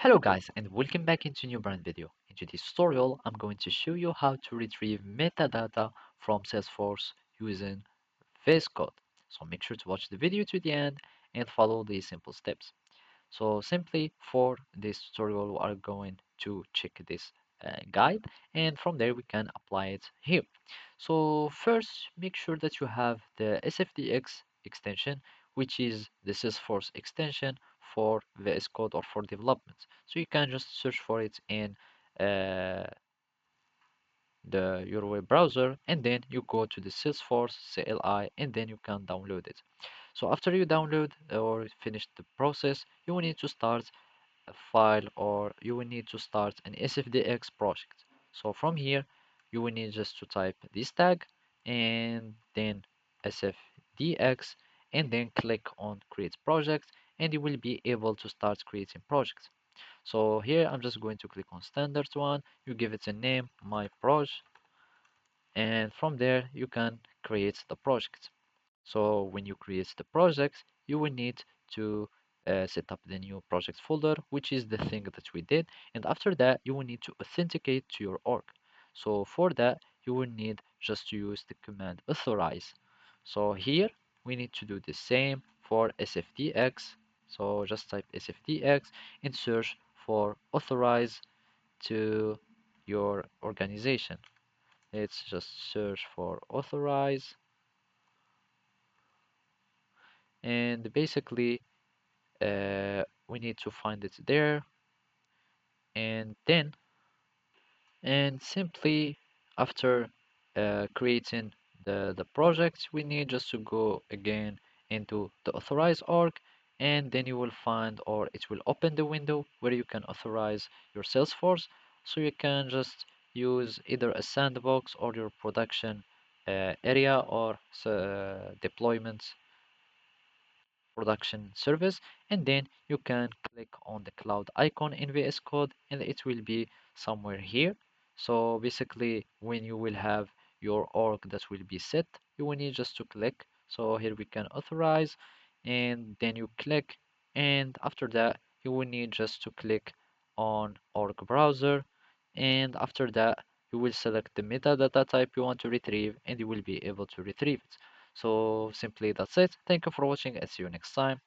Hello guys and welcome back into a new brand video. In today's tutorial, I'm going to show you how to retrieve metadata from Salesforce using vscode. So make sure to watch the video to the end and follow these simple steps. So simply for this tutorial, we are going to check this guide and from there we can apply it here. So first, make sure that you have the SFDX extension, which is the Salesforce extension for VS Code or for development. So you can just search for it in uh, your web browser and then you go to the Salesforce CLI and then you can download it. So after you download or finish the process, you will need to start a file or you will need to start an SFDX project. So from here, you will need just to type this tag and then SFDX and then click on create project and you will be able to start creating projects. So here I'm just going to click on standard one, you give it a name, my proj, and from there you can create the project. So when you create the project, you will need to set up the new project folder, which is the thing that we did. And after that, you will need to authenticate to your org. So for that, you will need just to use the command authorize. So here we need to do the same for SFDX. So just type SFDX and search for authorize to your organization. Let's just search for authorize and basically we need to find it there and then and simply after creating the project we need just to go again into the authorize org and then you will find or it will open the window where you can authorize your Salesforce so you can just use either a sandbox or your production area or deployment production service and then you can click on the cloud icon in VS Code and it will be somewhere here. So basically when you will have your org that will be set, you will need just to click. So here we can authorize and then you click and after that you will need just to click on org browser and after that you will select the metadata type you want to retrieve and you will be able to retrieve it. So simply that's it. Thank you for watching and see you next time.